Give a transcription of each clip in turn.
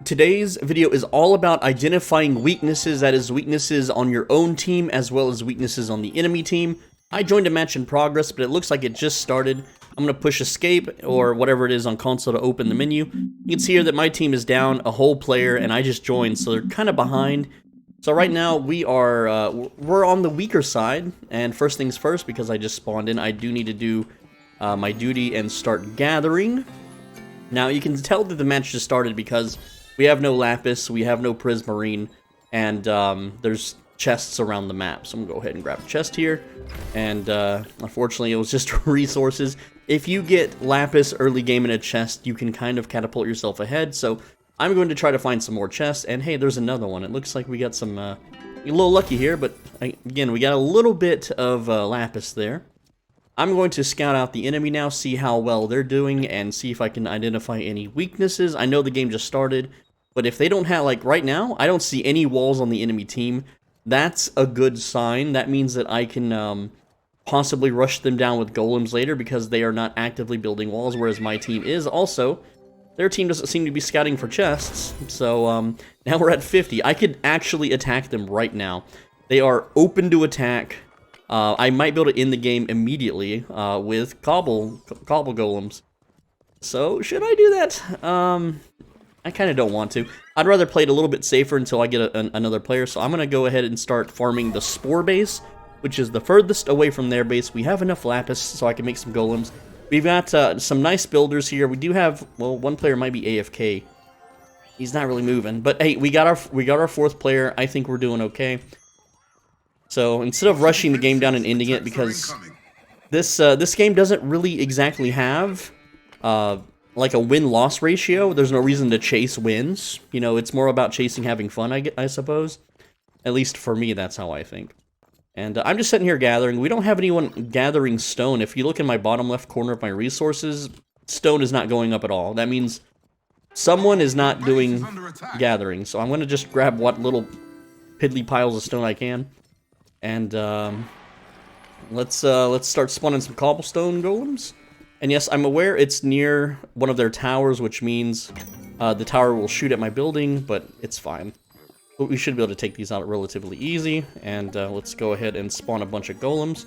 Today's video is all about identifying weaknesses, that is weaknesses on your own team as well as weaknesses on the enemy team. I joined a match in progress, but it looks like it just started. I'm going to push escape or whatever it is on console to open the menu. You can see here that my team is down a whole player and I just joined, so they're kind of behind. So right now we're on the weaker side, and first things first, because I just spawned in, I do need to do my duty and start gathering. Now you can tell that the match just started because we have no lapis, we have no prismarine, and there's chests around the map. So I'm gonna go ahead and grab a chest here, and unfortunately it was just resources. If you get lapis early game in a chest, you can kind of catapult yourself ahead, so I'm going to try to find some more chests, and hey, there's another one. It looks like we got some, a little lucky here, but again, we got a little bit of lapis there. I'm going to scout out the enemy now, see how well they're doing, and see if I can identify any weaknesses. I know the game just started, but if they don't have, like right now, I don't see any walls on the enemy team. That's a good sign. That means that I can possibly rush them down with golems later because they are not actively building walls, whereas my team is. Also, their team doesn't seem to be scouting for chests, so now we're at 50. I could actually attack them right now. They are open to attack. I might be able to end the game immediately with cobble golems. So, should I do that? I kind of don't want to. I'd rather play it a little bit safer until I get another player, so I'm going to go ahead and start farming the spore base, which is the furthest away from their base. We have enough lapis so I can make some golems. We've got some nice builders here. We do have, well, one player might be AFK. He's not really moving, but hey, we got our fourth player. I think we're doing okay. So instead of rushing the game down and ending it, because this game doesn't really exactly have like a win-loss ratio. There's no reason to chase wins. You know, it's more about chasing having fun, I suppose. At least for me, that's how I think. And I'm just sitting here gathering. We don't have anyone gathering stone. If you look in my bottom left corner of my resources, stone is not going up at all. That means someone is not doing gathering. So I'm going to just grab what little piddly piles of stone I can. And let's start spawning some cobblestone golems. And yes, I'm aware it's near one of their towers, which means the tower will shoot at my building, but it's fine. But we should be able to take these out relatively easy, and let's go ahead and spawn a bunch of golems.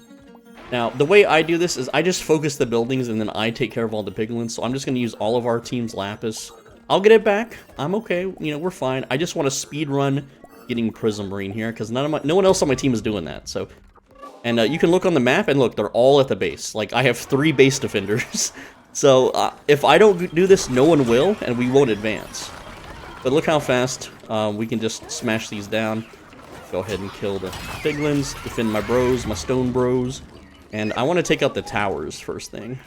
Now, the way I do this is I just focus the buildings, and then I take care of all the piglins, so I'm just going to use all of our team's lapis. I'll get it back. I'm okay. You know, we're fine. I just want to speed run getting prismarine here, because no one else on my team is doing that, so... And you can look on the map, and look, they're all at the base. Like, I have 3 base defenders. So, if I don't do this, no one will, and we won't advance. But look how fast we can just smash these down. Go ahead and kill the piglins, defend my bros, my stone bros. And I want to take out the towers first thing.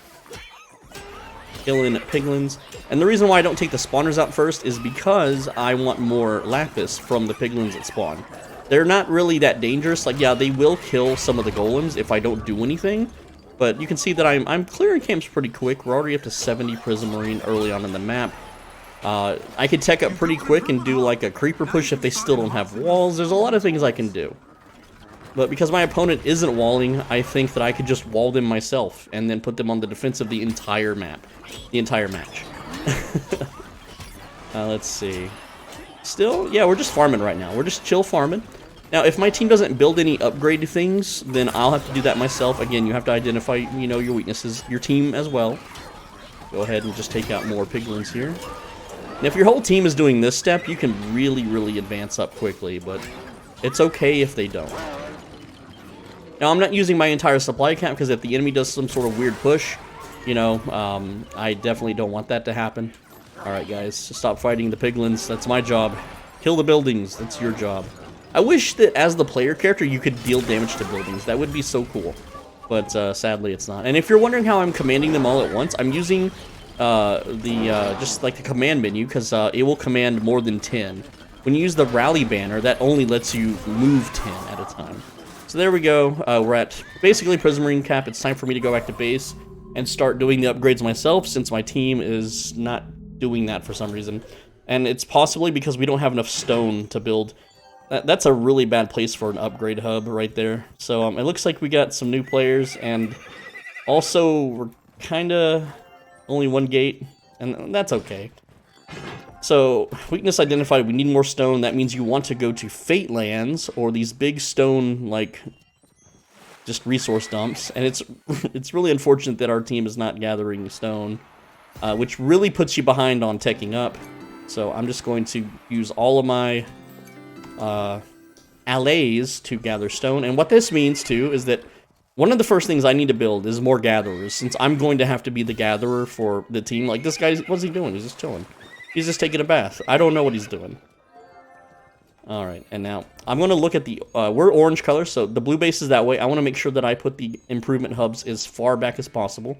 Killing piglins. And the reason why I don't take the spawners out first is because I want more lapis from the piglins that spawn. They're not really that dangerous. Like, yeah, they will kill some of the golems if I don't do anything. But you can see that I'm clearing camps pretty quick. We're already up to 70 prismarine early on in the map. I could tech up pretty quick and do like a creeper push if they still don't have walls. There's a lot of things I can do. But because my opponent isn't walling, I think that I could just wall them myself and then put them on the defense of the entire map. The entire match. Let's see. Still, yeah, we're just farming right now. We're just chill farming. Now, if my team doesn't build any upgrade things, then I'll have to do that myself. Again, you have to identify, you know, your weaknesses, your team as well. Go ahead and just take out more piglins here. And if your whole team is doing this step, you can really, really advance up quickly, but it's okay if they don't. Now, I'm not using my entire supply cap, because if the enemy does some sort of weird push, you know, I definitely don't want that to happen. Alright, guys, stop fighting the piglins. That's my job. Kill the buildings. That's your job. I wish that as the player character, you could deal damage to buildings. That would be so cool. But sadly, it's not. And if you're wondering how I'm commanding them all at once, I'm using just like the command menu, because it will command more than 10. When you use the rally banner, that only lets you move 10 at a time. So there we go. We're at basically prismarine cap. It's time for me to go back to base and start doing the upgrades myself, since my team is not doing that for some reason. And it's possibly because we don't have enough stone to build. That's a really bad place for an upgrade hub right there. So it looks like we got some new players, and also we're kind of only one gate, and that's okay. So, weakness identified, we need more stone. That means you want to go to Fate Lands, or these big stone, like, just resource dumps. And it's really unfortunate that our team is not gathering stone, which really puts you behind on teching up. So, I'm just going to use all of my allays to gather stone. And what this means, too, is that one of the first things I need to build is more gatherers, since I'm going to have to be the gatherer for the team. Like, this guy, what's he doing? He's just chilling. He's just taking a bath. I don't know what he's doing. Alright, and now, I'm going to look at the, we're orange color, so the blue base is that way. I want to make sure that I put the improvement hubs as far back as possible.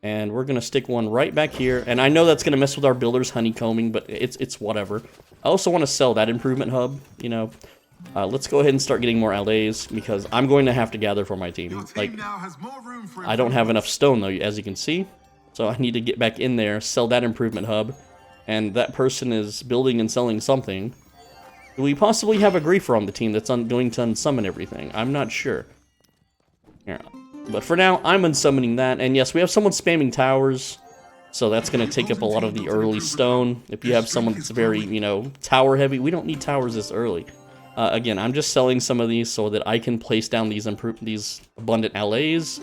And we're going to stick one right back here. And I know that's going to mess with our builders honeycombing, but it's whatever. I also want to sell that improvement hub, you know. Let's go ahead and start getting more allays, because I'm going to have to gather for my team. Like, I don't have enough stone, though, as you can see. So I need to get back in there, sell that improvement hub. And that person is building and selling something. Do we possibly have a griefer on the team that's going to unsummon everything? I'm not sure. Yeah. But for now, I'm unsummoning that. And yes, we have someone spamming towers. So that's going to take up a lot of the early stone. If you have someone that's very, you know, tower heavy, we don't need towers this early. Again, I'm just selling some of these so that I can place down these abundant allays.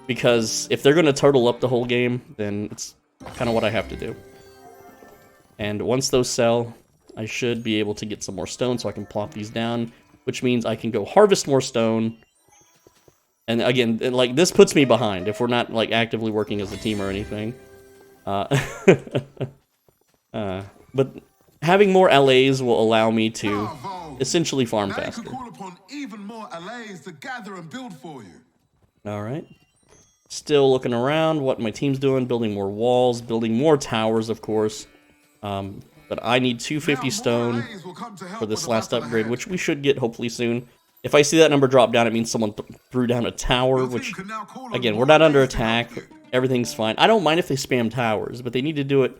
Because if they're going to turtle up the whole game, then it's kind of what I have to do. And once those sell, I should be able to get some more stone so I can plop these down, which means I can go harvest more stone. And again, like, this puts me behind if we're not, like, actively working as a team or anything. But having more LAs will allow me to essentially farm faster. Alright. Still looking around, what my team's doing, building more walls, building more towers, of course. But I need 250 stone for this last upgrade, which we should get hopefully soon. If I see that number drop down, it means someone threw down a tower, which, again, we're not under attack. Everything's fine. I don't mind if they spam towers, but they need to do it.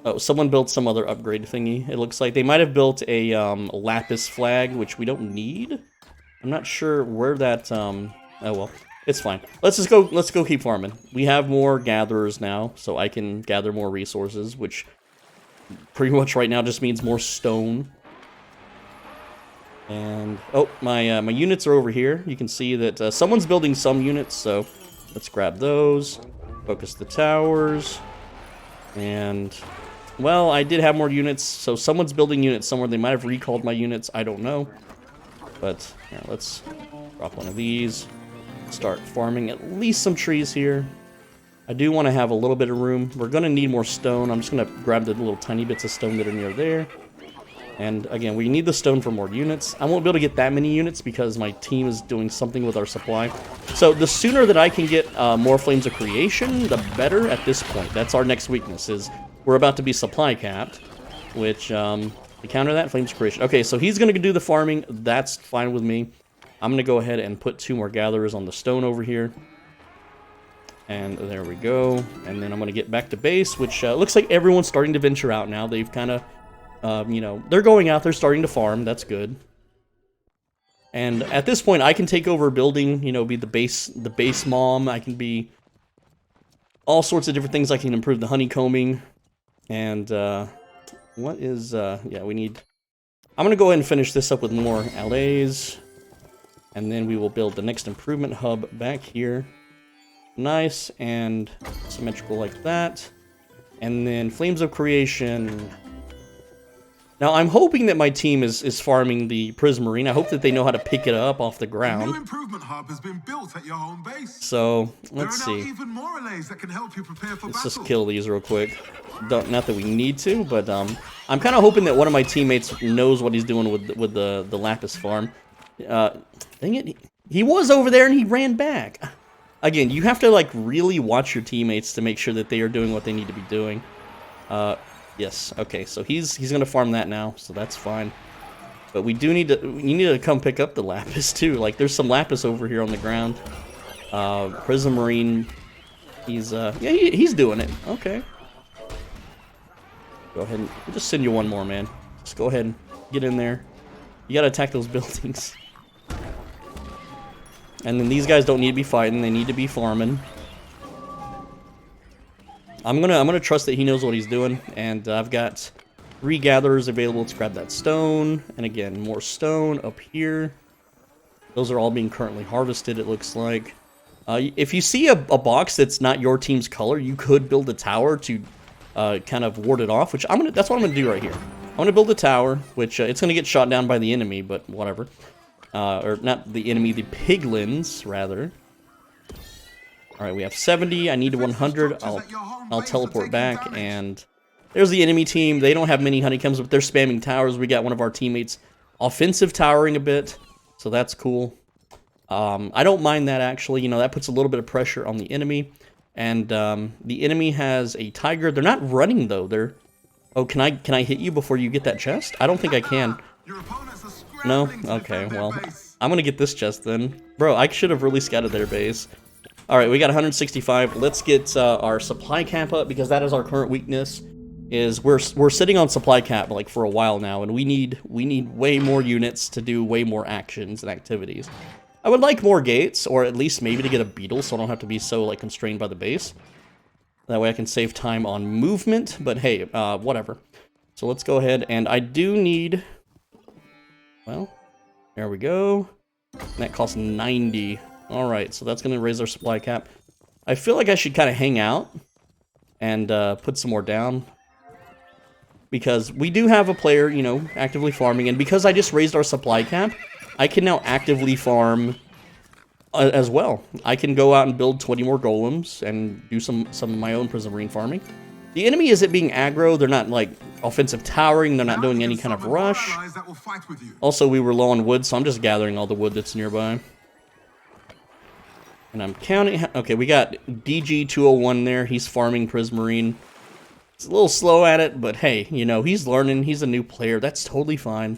Oh, someone built some other upgrade thingy. It looks like they might have built a lapis flag, which we don't need. I'm not sure where that. Oh well, it's fine. Let's go keep farming. We have more gatherers now, so I can gather more resources, which pretty much right now just means more stone. And oh, my units are over here. You can see that someone's building some units, so let's grab those. Focus the towers, and well, I did have more units, so someone's building units somewhere. They might have recalled my units. I don't know, but yeah, let's drop one of these. Start farming at least some trees here. I do want to have a little bit of room. We're going to need more stone. I'm just going to grab the little tiny bits of stone that are near there. And again, we need the stone for more units. I won't be able to get that many units because my team is doing something with our supply. So the sooner that I can get more Flames of Creation, the better at this point. That's our next weakness, is we're about to be supply capped, which, we counter that, Flames of Creation. Okay, so he's going to do the farming. That's fine with me. I'm going to go ahead and put 2 more gatherers on the stone over here. And there we go. And then I'm going to get back to base, which looks like everyone's starting to venture out now. They've kind of, you know, they're going out. They're starting to farm. That's good. And at this point, I can take over building, you know, be the base mom. I can be all sorts of different things. I can improve the honeycombing. And what is, yeah, we need... I'm going to go ahead and finish this up with more LAs. And then we will build the next improvement hub back here. Nice and symmetrical like that. And then Flames of Creation. Now, I'm hoping that my team is farming the Prismarine. I hope that they know how to pick it up off the ground. A new improvement hub has been built at your home base. So, let's see. There are now even more allays that can help you prepare for Let's battle. just kill these real quick. Not that we need to, but I'm kind of hoping that one of my teammates knows what he's doing with the Lapis farm. Dang it. He was over there and he ran back. Again, you have to, like, really watch your teammates to make sure that they are doing what they need to be doing. Yes, okay, so he's gonna farm that now, so that's fine. But we need to come pick up the Lapis, too. Like, there's some Lapis over here on the ground. Prismarine, yeah, he's doing it. Okay. Go ahead and just send you one more, man. Just go ahead and get in there. You gotta attack those buildings. And then these guys don't need to be fighting, they need to be farming. I'm gonna trust that he knows what he's doing, and I've got 3 gatherers available. Let's grab that stone, and again, more stone up here. Those are all being currently harvested, it looks like. If you see a box that's not your team's color, you could build a tower to kind of ward it off, which that's what I'm gonna do right here. I'm gonna build a tower, which it's gonna get shot down by the enemy, but whatever. Or not the enemy, the piglins, rather. Alright, we have 70. I need 100. I'll teleport back, and there's the enemy team. They don't have many honeycombs, but they're spamming towers. We got one of our teammates offensive towering a bit, so that's cool. I don't mind that, actually. You know, that puts a little bit of pressure on the enemy. And the enemy has a tiger. They're not running, though. They're... Oh, can I hit you before you get that chest? I don't think I can. No? Okay, well, I'm gonna get this chest then. Bro, I should have really scouted their base. Alright, we got 165. Let's get our supply cap up, because that is our current weakness. Is we're sitting on supply cap like for a while now, and we need way more units to do way more actions and activities. I would like more gates, or at least maybe to get a beetle, so I don't have to be so like constrained by the base. That way I can save time on movement, but hey, whatever. So let's go ahead, and I do need... Well, there we go. And that costs 90. Alright, so that's going to raise our supply cap. I feel like I should kind of hang out and put some more down. Because we do have a player, you know, actively farming. And because I just raised our supply cap, I can now actively farm as well. I can go out and build 20 more golems and do some of my own prismarine farming. The enemy isn't being aggro. They're not, like, offensive towering. They're not doing any kind of rush. Also, we were low on wood, so I'm just gathering all the wood that's nearby. And I'm counting... Okay, we got DG201 there. He's farming prismarine. He's a little slow at it, but hey, you know, he's learning. He's a new player. That's totally fine.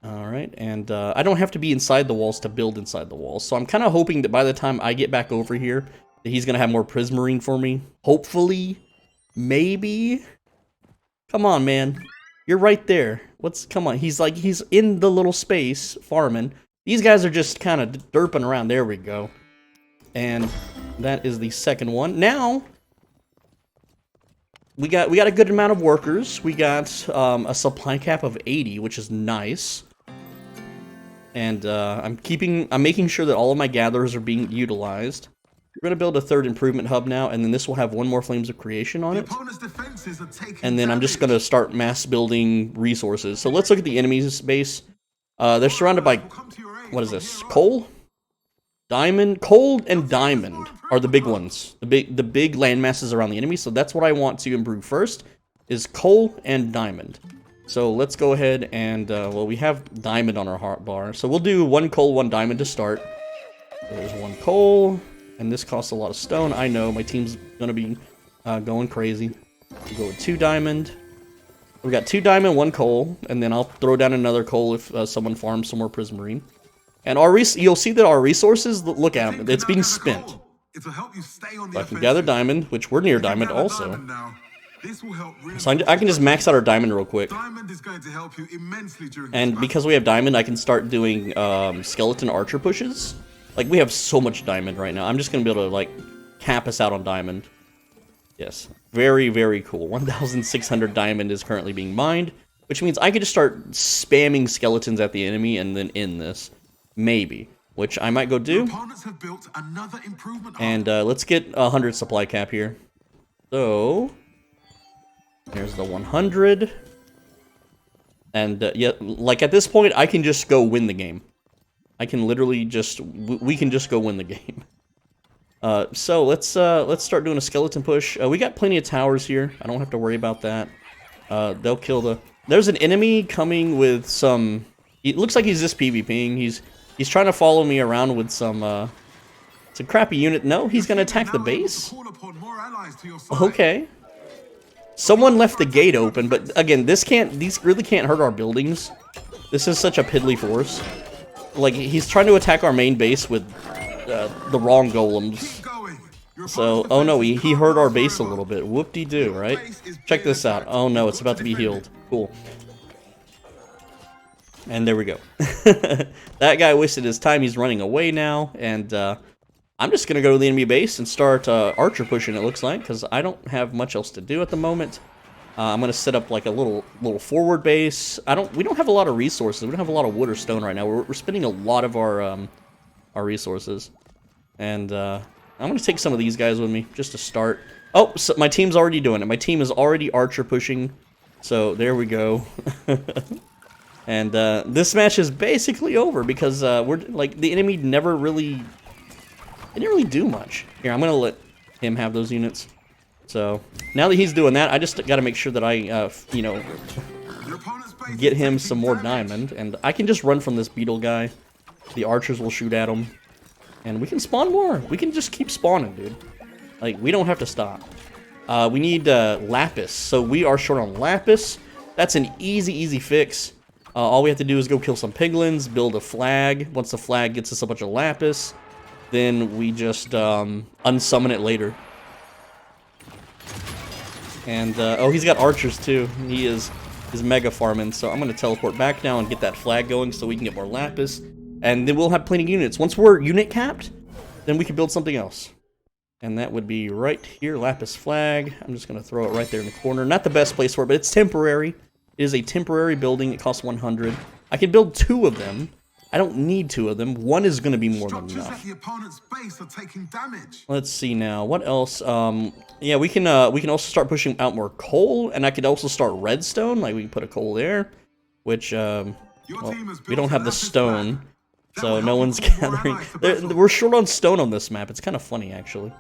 Alright, and I don't have to be inside the walls to build inside the walls. So I'm kind of hoping that by the time I get back over here, that he's going to have more prismarine for me. Hopefully. Maybe. Come on, man. You're right there. Come on. He's in the little space farming. These guys are just kind of derping around. There we go. And that is the second one. Now, we got a good amount of workers. We got a supply cap of 80, which is nice. And I'm making sure that all of my gatherers are being utilized. We're going to build a 3rd improvement hub now, and then this will have 1 more Flames of Creation on it. And then I'm just going to start mass building resources. So let's look at the enemy's base. They're surrounded by... What is this? Coal? Diamond? Coal and diamond are the big ones. The big land masses around the enemy. So that's what I want to improve first, is coal and diamond. So let's go ahead and, well, we have diamond on our hotbar. So we'll do 1 coal, 1 diamond to start. There's 1 coal, and this costs a lot of stone. I know, my team's gonna be going crazy. We'll go with 2 diamond. We got 2 diamond, 1 coal, and then I'll throw down another coal if someone farms some more prismarine. And you'll see that our resources, look at them, it's being spent. So I can gather diamond, which we're near diamond also. So I can just max out our diamond real quick. And because we have diamond, I can start doing skeleton archer pushes. Like, we have so much diamond right now. I'm just going to be able to, like, cap us out on diamond. Yes. Very, very cool. 1,600 diamond is currently being mined, which means I could just start spamming skeletons at the enemy and then end this. Maybe. Which I might go do. And let's get 100 supply cap here. So, there's the 100. And yeah, like at this point, I can just go win the game. I can literally just, we can just go win the game. So let's start doing a skeleton push. We got plenty of towers here. I don't have to worry about that. They'll kill the... There's an enemy coming with some... It looks like he's just PvPing. He's trying to follow me around with some crappy unit. No, he's gonna attack the base? Okay. Someone left the gate open, but again, these really can't hurt our buildings. This is such a piddly force. Like, he's trying to attack our main base with the wrong golems. So, oh no, he hurt our base a little bit. Whoop-de-doo, right? Check this out. Oh no, it's about to be healed. Cool. And there we go. That guy wasted his time. He's running away now, and I'm just gonna go to the enemy base and start archer pushing. It looks like, because I don't have much else to do at the moment. I'm gonna set up like a little forward base. We don't have a lot of resources. We don't have a lot of wood or stone right now. We're spending a lot of our resources, and I'm gonna take some of these guys with me just to start. Oh, so my team's already doing it. My team is already archer pushing, so there we go. And this match is basically over because we're like the enemy never really. They didn't really do much. Here, I'm gonna let him have those units. So now that he's doing that, I just got to make sure that I, you know, get him some more diamond, and I can just run from this beetle guy. The archers will shoot at him, and we can spawn more. We can just keep spawning, dude. Like, we don't have to stop. We need lapis, so we are short on lapis. That's an easy fix. All we have to do is go kill some piglins, build a flag. Once the flag gets us a bunch of lapis, then we just unsummon it later. And oh, he's got archers too. He is mega farming, so I'm gonna teleport back now and get that flag going so we can get more lapis, and then we'll have plenty of units. Once we're unit capped, then we can build something else, and that would be right here, lapis flag. I'm just gonna throw it right there in the corner. Not the best place for it, but it's temporary. It is a temporary building. It costs 100. I can build 2 of them. I don't need 2 of them. 1 is going to be more than enough. At the opponent's base are taking damage. Let's see now. What else? Yeah, we can also start pushing out more coal, and I could also start redstone. Like, we can put a coal there, which well, we don't have the stone, so no one's gathering. We're short on stone on this map. It's kind of funny, actually.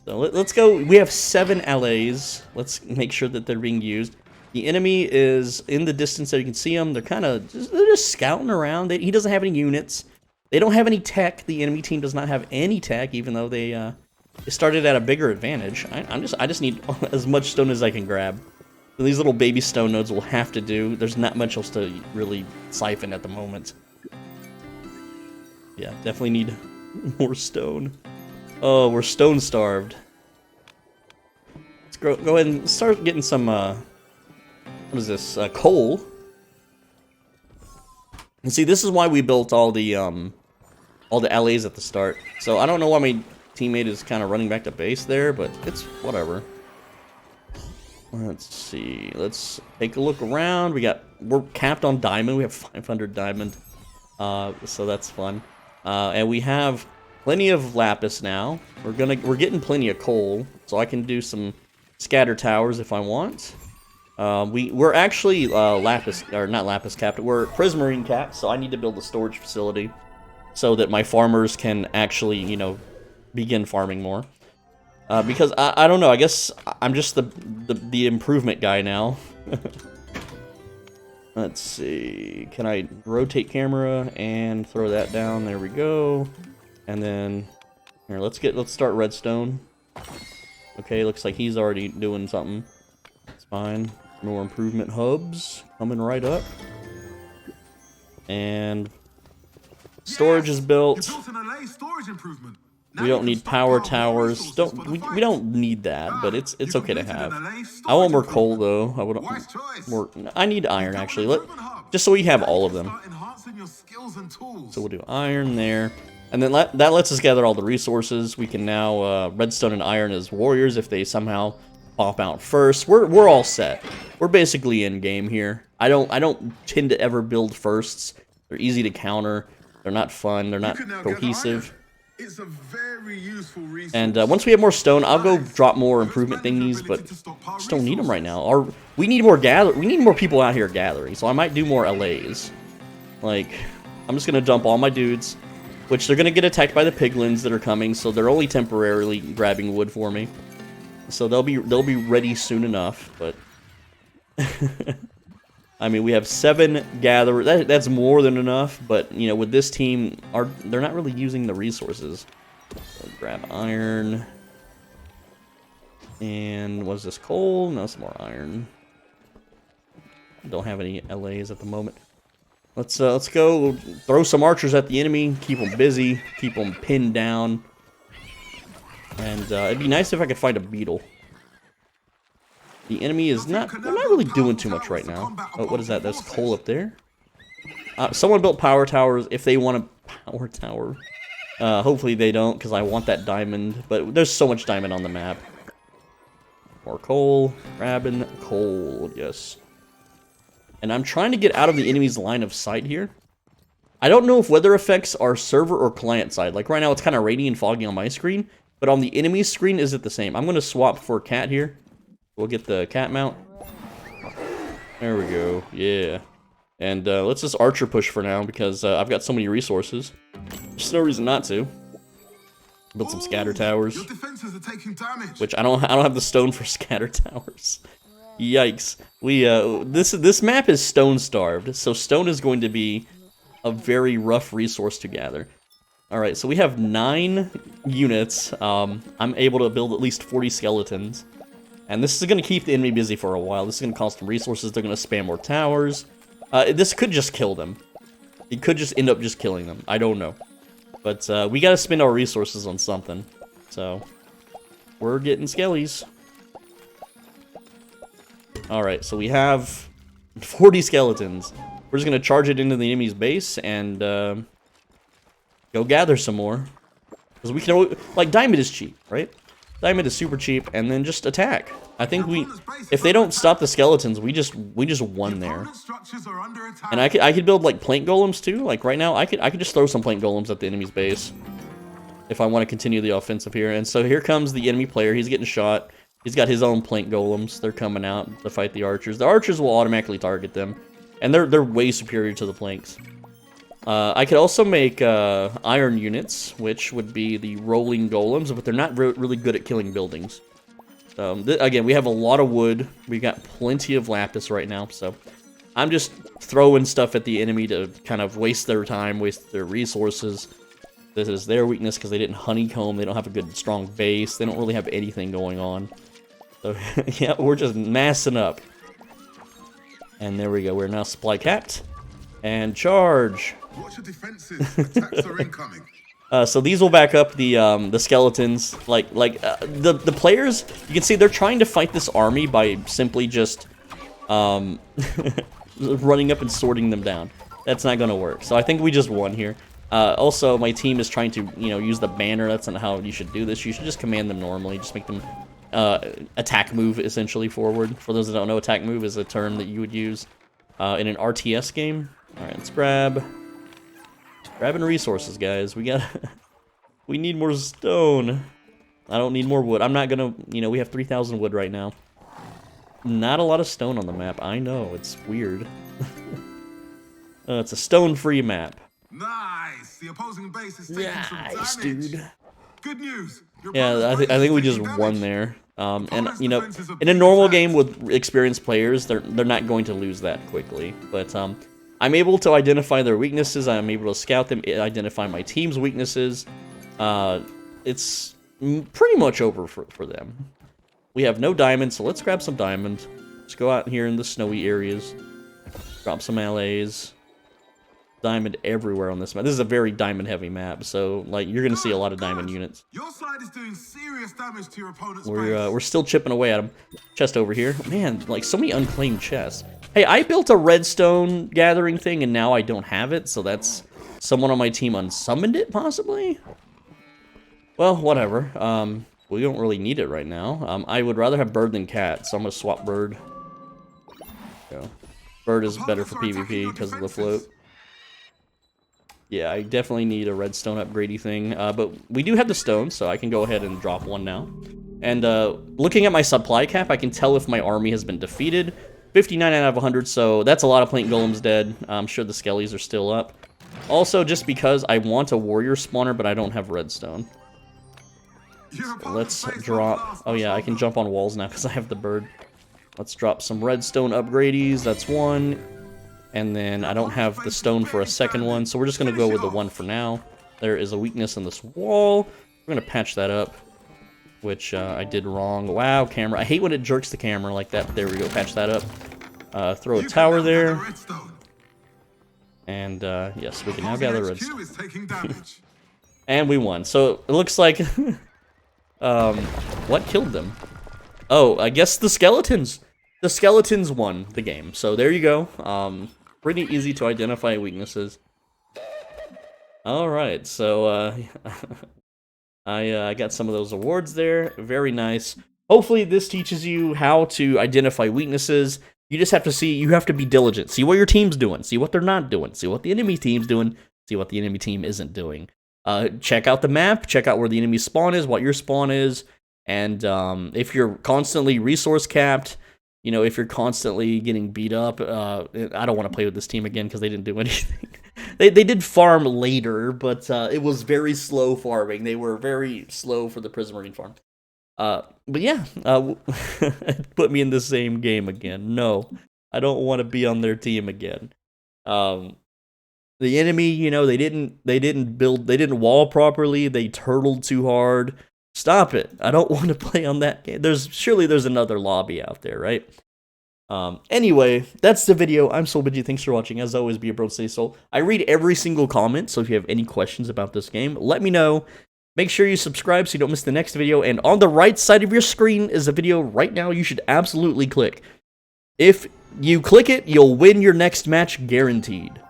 So let's go. We have 7 LAs. Let's make sure that they're being used. The enemy is in the distance there. You can see them. They're kind of just scouting around. He doesn't have any units. They don't have any tech. The enemy team does not have any tech, even though they started at a bigger advantage. I just need as much stone as I can grab. So these little baby stone nodes will have to do. There's not much else to really siphon at the moment. Yeah, definitely need more stone. Oh, we're stone starved. Let's go ahead and start getting some. What is this? Coal. And see, this is why we built all the LAs at the start. So I don't know why my teammate is kind of running back to base there, but it's whatever. Let's see. Let's take a look around. We're capped on diamond. We have 500 diamond. So that's fun. And we have plenty of lapis now. We're getting plenty of coal, so I can do some scatter towers if I want. We're actually lapis, or not lapis capped, we're prismarine capped, so I need to build a storage facility so that my farmers can actually, you know, begin farming more. Because I don't know, I guess I'm just the improvement guy now. Let's see, can I rotate camera and throw that down? There we go. And then here, let's start redstone. Okay, looks like he's already doing something. It's fine. More improvement hubs coming right up. And storage is built. We don't need power towers. We don't need that, but it's okay to have. I want more coal though. I would more. I need iron actually. Just so we have all of them. So we'll do iron there, and then that lets us gather all the resources. We can now redstone and iron as warriors if they somehow pop out first. We're all set. We're basically in game here. I don't tend to ever build firsts. They're easy to counter. They're not fun. They're not cohesive. It's a very useful resource. And once we have more stone, I'll go drop more improvement thingies, but just don't need them right now. We need more We need more people out here gathering, so I might do more LAs. Like, I'm just gonna dump all my dudes, which they're gonna get attacked by the piglins that are coming, so they're only temporarily grabbing wood for me. So they'll be ready soon enough, but I mean, we have 7 gatherers. That's more than enough, but you know, with this team, they're not really using the resources. So grab iron, and what's this, coal? No, some more iron. Don't have any LAs at the moment. Let's go throw some archers at the enemy. Keep them busy. Keep them pinned down. And it'd be nice if I could find a beetle. The enemy is they're not really doing too much right now. Oh, what is that? There's coal up there. Someone built power towers. If they want a power tower, Hopefully they don't, because I want that diamond. But there's so much diamond on the map. More coal. Grabbing coal, yes. And I'm trying to get out of the enemy's line of sight here. I don't know if weather effects are server or client side. Like right now it's kind of rainy and foggy on my screen. But on the enemy's screen, is it the same? I'm going to swap for cat here. We'll get the cat mount. There we go. Yeah. And let's just archer push for now because I've got so many resources. There's no reason not to. Build some scatter towers. Your defenses are taking damage. Which I don't have the stone for scatter towers. Yikes. We this map is stone starved, so stone is going to be a very rough resource to gather. Alright, so we have 9 units. I'm able to build at least 40 skeletons. And this is going to keep the enemy busy for a while. This is going to cost them resources. They're going to spam more towers. This could just kill them. It could just end up just killing them. I don't know. But we got to spend our resources on something. So, we're getting skellies. Alright, so we have 40 skeletons. We're just going to charge it into the enemy's base and go gather some more. Because we can, like, diamond is cheap, right? Diamond is super cheap, and then just attack. I think if they don't stop the skeletons, we just won there. And I could build like plank golems too. Like right now, I could just throw some plank golems at the enemy's base if I want to continue the offensive here. And so here comes the enemy player. He's getting shot. He's got his own plank golems. They're coming out to fight the archers. The archers will automatically target them, and they're way superior to the planks. I could also make iron units, which would be the rolling golems, but they're not really good at killing buildings. Again, we have a lot of wood. We got plenty of lapis right now, so I'm just throwing stuff at the enemy to kind of waste their time, waste their resources. This is their weakness because they didn't honeycomb. They don't have a good, strong base. They don't really have anything going on. So, yeah, we're just massing up. And there we go. We're now supply capped. And charge. Watch your defenses. Attacks are incoming. So these will back up the skeletons. The players, you can see they're trying to fight this army by simply just running up and sorting them down. That's not gonna work. So I think we just won here. Also, my team is trying to use the banner. That's not how you should do this. You should just command them normally. Just make them attack move essentially forward. For those that don't know, attack move is a term that you would use in an RTS game. All right, let's grabbing resources, guys. We need more stone. I don't need more wood. I'm not gonna, we have 3,000 wood right now. Not a lot of stone on the map. I know, it's weird. It's a stone-free map. Nice. The opposing base is taking some damage. Dude. Good news. Yeah, I think we just won there. And in a normal game with experienced players, they're not going to lose that quickly. But I'm able to identify their weaknesses. I'm able to scout them, identify my team's weaknesses. It's pretty much over for them. We have no diamonds, so let's grab some diamonds. Let's go out here in the snowy areas. Drop some LAs. Diamond everywhere on this map. This is a very diamond-heavy map, so you're gonna see a lot of diamond units. Your side is doing serious damage to your opponent's base. We're still chipping away at them. Chest over here. Man, so many unclaimed chests. Hey, I built a redstone gathering thing, and now I don't have it, so that's... Someone on my team unsummoned it, possibly? Well, whatever. We don't really need it right now. I would rather have bird than cat, so I'm gonna swap bird. Go. Bird is better for PvP because of the float. Yeah, I definitely need a redstone upgradey thing, but we do have the stone, so I can go ahead and drop one now. And looking at my supply cap, I can tell if my army has been defeated. 59 out of 100, so that's a lot of plank golems dead. I'm sure the skellies are still up. Also, just because I want a warrior spawner, but I don't have redstone. So let's drop... Oh yeah, I can jump on walls now because I have the bird. Let's drop some redstone upgradies, that's one. And then I don't have the stone for a second one, so we're just going to go with the one for now. There is a weakness in this wall. We're going to patch that up, which I did wrong. Wow, camera. I hate when it jerks the camera like that. There we go, patch that up. Throw a tower there. And yes, we can now gather redstone. And we won. So it looks like... what killed them? Oh, I guess the skeletons. The skeletons won the game. So there you go. Pretty easy to identify weaknesses. Alright, so, I got some of those awards there. Very nice. Hopefully this teaches you how to identify weaknesses. You just have to see, you have to be diligent. See what your team's doing. See what they're not doing. See what the enemy team's doing. See what the enemy team isn't doing. Check out the map. Check out where the enemy spawn is, what your spawn is. And if you're constantly resource capped, you know, if you're constantly getting beat up, I don't want to play with this team again because they didn't do anything. They did farm later, but it was very slow farming. They were very slow for the Prismarine farm. But yeah, put me in the same game again. No, I don't want to be on their team again. The enemy, you know, they didn't wall properly. They turtled too hard. Stop it. I don't want to play on that game. Surely there's another lobby out there, right? Anyway, that's the video. I'm SoulBenji. Thanks for watching. As always, be a bro, stay soul. I read every single comment, so if you have any questions about this game, let me know. Make sure you subscribe so you don't miss the next video. And on the right side of your screen is a video right now you should absolutely click. If you click it, you'll win your next match guaranteed.